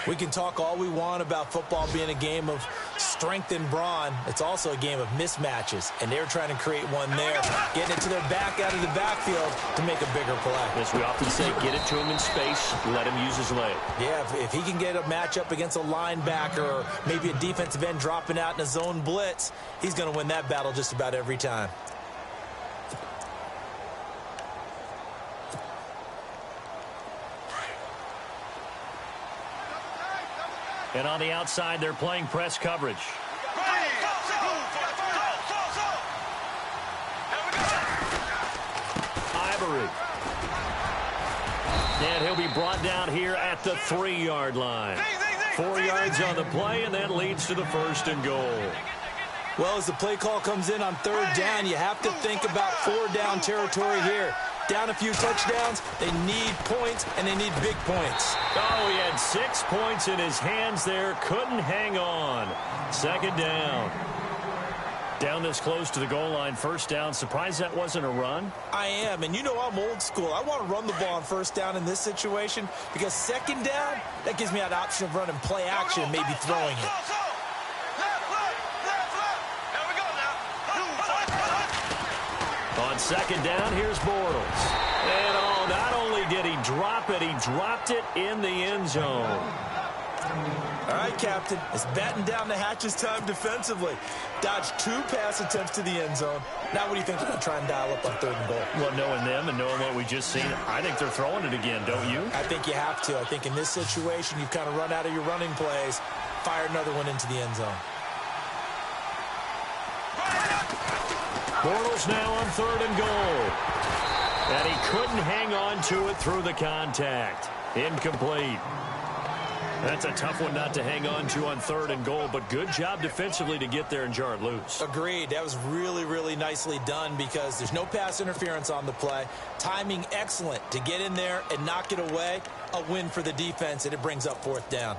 We can talk all we want about football being a game of strength and brawn. It's also a game of mismatches, and they're trying to create one there, getting it to their back out of the backfield to make a bigger play. As we often say, get it to him in space, let him use his leg. Yeah, if he can get a matchup against a linebacker or maybe a defensive end dropping out in a zone blitz, he's going to win that battle just about every time. And on the outside, they're playing press coverage. Ivory. And he'll be brought down here at the 3-yard line. 4 yards on the play, and that leads to the 1st and goal. Well, as the play call comes in on 3rd down, you have to think about 4-down territory here. Down a few touchdowns, they need points, and they need big points. Oh, he had 6 points in his hands there. Couldn't hang on. 2nd down. Down this close to the goal line. 1st down. Surprised that wasn't a run? I am, and you know I'm old school. I want to run the ball on 1st down in this situation because 2nd down, that gives me that option of running play action and maybe throwing it. On 2nd down, here's Bortles. And oh, not only did he drop it, he dropped it in the end zone. All right, Captain, it's batten down the hatches time defensively. Dodged 2 pass attempts to the end zone. Now what do you think they're going to try and dial up on 3rd and goal? Well, knowing them and knowing what we just seen, I think they're throwing it again, don't you? I think you have to. I think in this situation, you've kind of run out of your running plays. Fire another one into the end zone. Bortles now on 3rd and goal. And he couldn't hang on to it through the contact. Incomplete. That's a tough one not to hang on to on 3rd and goal, but good job defensively to get there and jar it loose. Agreed. That was really, really nicely done because there's no pass interference on the play. Timing excellent to get in there and knock it away. A win for the defense, and it brings up 4th down.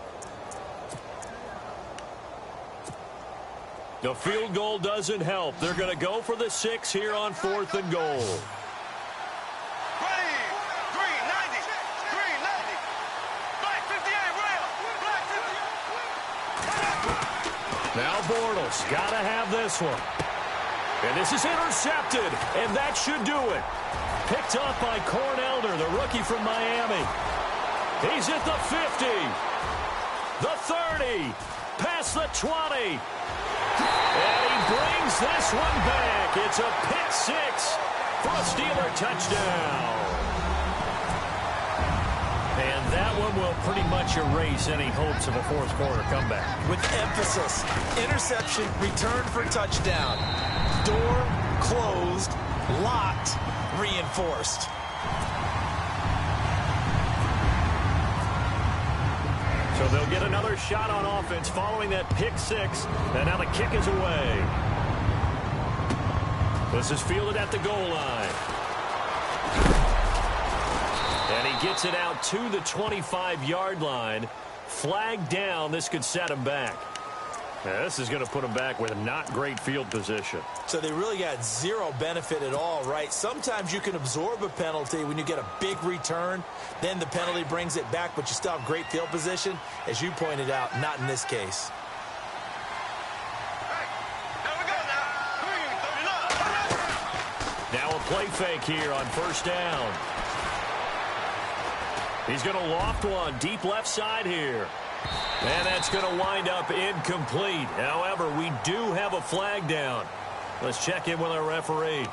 The field goal doesn't help. They're going to go for the 6 here on 4th and goal. Now Bortles got to have this one. And this is intercepted, and that should do it. Picked up by Cornelder, the rookie from Miami. He's at the 50, the 30, past the 20. And he brings this one back. It's a pick 6 for a Steeler touchdown. And that one will pretty much erase any hopes of a 4th quarter comeback. With emphasis, interception, return for touchdown. Door closed, locked, reinforced. So they'll get another shot on offense following that pick 6. And now the kick is away. This is fielded at the goal line. And he gets it out to the 25-yard line. Flag down. This could set him back. Yeah, this is going to put them back with not great field position. So they really got zero benefit at all, right? Sometimes you can absorb a penalty when you get a big return. Then the penalty brings it back, but you still have great field position. As you pointed out, not in this case. Now a play fake here on first down. He's going to loft one deep left side here. And that's going to wind up incomplete. However, we do have a flag down. Let's check in with our referee.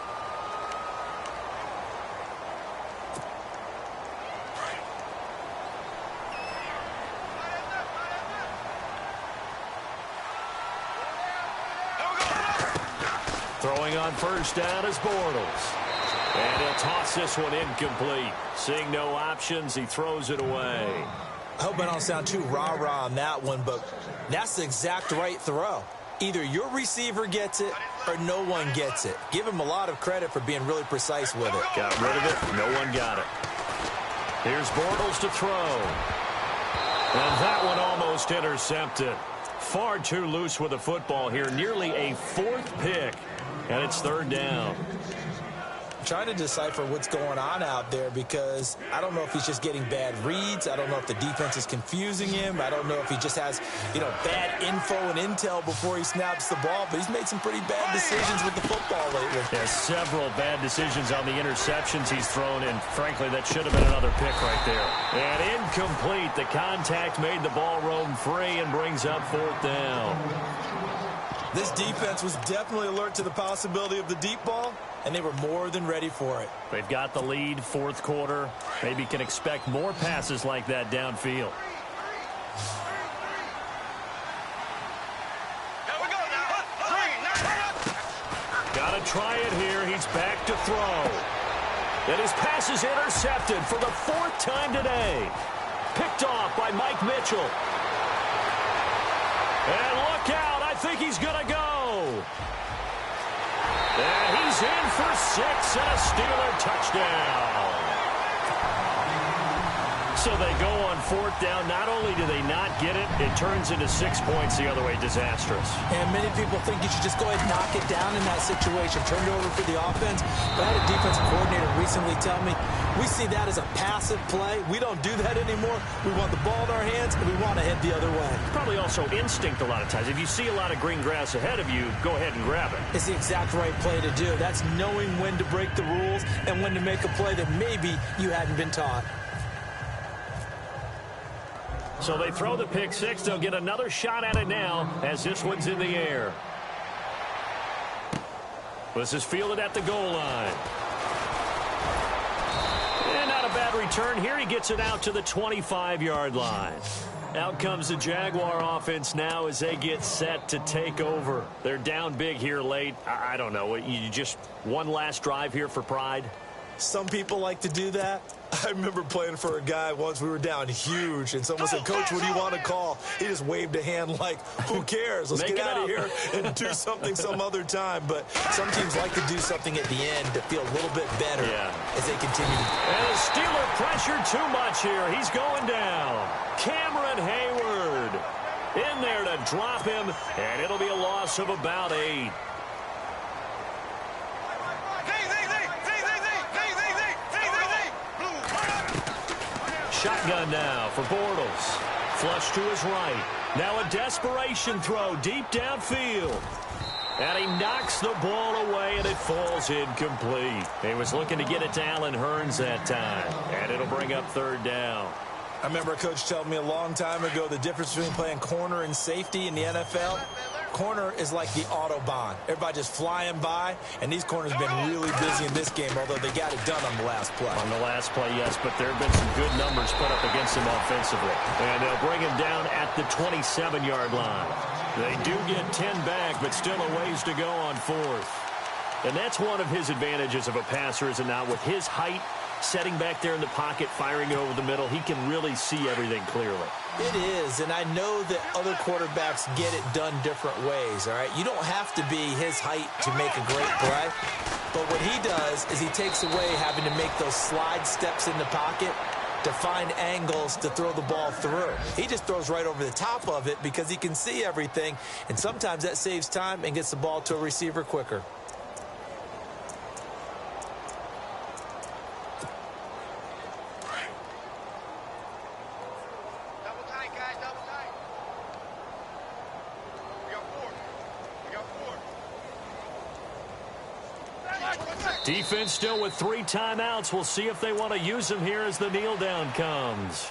Throwing on first down is Bortles. And he'll toss this one incomplete. Seeing no options, he throws it away. I hope I don't sound too rah-rah on that one, but that's the exact right throw. Either your receiver gets it or no one gets it. Give him a lot of credit for being really precise with it. Got rid of it. No one got it. Here's Bortles to throw. And that one almost intercepted. Far too loose with the football here. Nearly a fourth pick. And it's third down. Trying to decipher what's going on out there because I don't know if he's just getting bad reads. I don't know if the defense is confusing him. I don't know if he just has, bad info and intel before he snaps the ball. But he's made some pretty bad decisions with the football lately. Yeah, several bad decisions on the interceptions he's thrown, and frankly, that should have been another pick right there. And incomplete. The contact made the ball roam free and brings up fourth down. This defense was definitely alert to the possibility of the deep ball, and they were more than ready for it. They've got the lead, fourth quarter. Maybe can expect more passes like that downfield. Got to try it here. He's back to throw. And his pass is intercepted for the fourth time today. Picked off by Mike Mitchell. And look out. I think he's going to go. And he's in for 6 and a Steeler touchdown. So they go on fourth down. Not only do they not get it, it turns into 6 points the other way. Disastrous. And many people think you should just go ahead and knock it down in that situation. Turn it over for the offense. But I had a defensive coordinator recently tell me, we see that as a passive play. We don't do that anymore. We want the ball in our hands, and we want to head the other way. Probably also instinct a lot of times. If you see a lot of green grass ahead of you, go ahead and grab it. It's the exact right play to do. That's knowing when to break the rules and when to make a play that maybe you hadn't been taught. So they throw the pick six. They'll get another shot at it now as this one's in the air. This is fielded at the goal line. And not a bad return here. He gets it out to the 25-yard line. Out comes the Jaguar offense now as they get set to take over. They're down big here late. I don't know. You just one last drive here for pride? Some people like to do that. I remember playing for a guy once. We were down huge, and someone said, "Coach, what do you want to call?" He just waved a hand like, "Who cares? Let's get out of here and do something some other time." But some teams like to do something at the end to feel a little bit better as they continue. And the Steeler pressure too much here. He's going down. Cameron Hayward in there to drop him, and it'll be a loss of about 8. Shotgun now for Bortles. Flush to his right. Now a desperation throw deep downfield. And he knocks the ball away, and it falls incomplete. He was looking to get it to Allen Hurns that time. And it'll bring up third down. I remember a coach telling me a long time ago the difference between playing corner and safety in the NFL. Corner is like the Autobahn. Everybody just flying by, and these corners have been really busy in this game, although they got it done on the last play. On the last play, yes, but there have been some good numbers put up against him offensively. And they'll bring him down at the 27-yard line. They do get 10 back, but still a ways to go on fourth. And that's one of his advantages of a passer, is it not? With his height, setting back there in the pocket, firing it over the middle, he can really see everything clearly. It is, and I know that other quarterbacks get it done different ways, all right? You don't have to be his height to make a great play, but what he does is he takes away having to make those slide steps in the pocket to find angles to throw the ball through. He just throws right over the top of it because he can see everything, and sometimes that saves time and gets the ball to a receiver quicker. Defense still with 3 timeouts. We'll see if they want to use them here as the kneel down comes.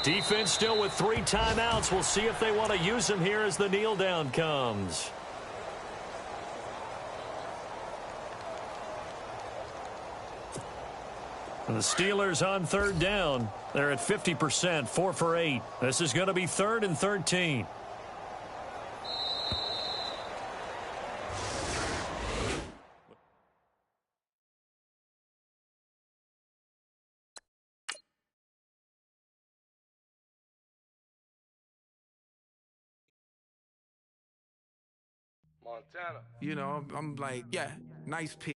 Defense still with 3 timeouts. We'll see if they want to use them here as the kneel down comes. And the Steelers on 3rd down. They're at 50%, 4 for 8. This is going to be 3rd and 13. Montana. You know, I'm like, yeah, nice pick.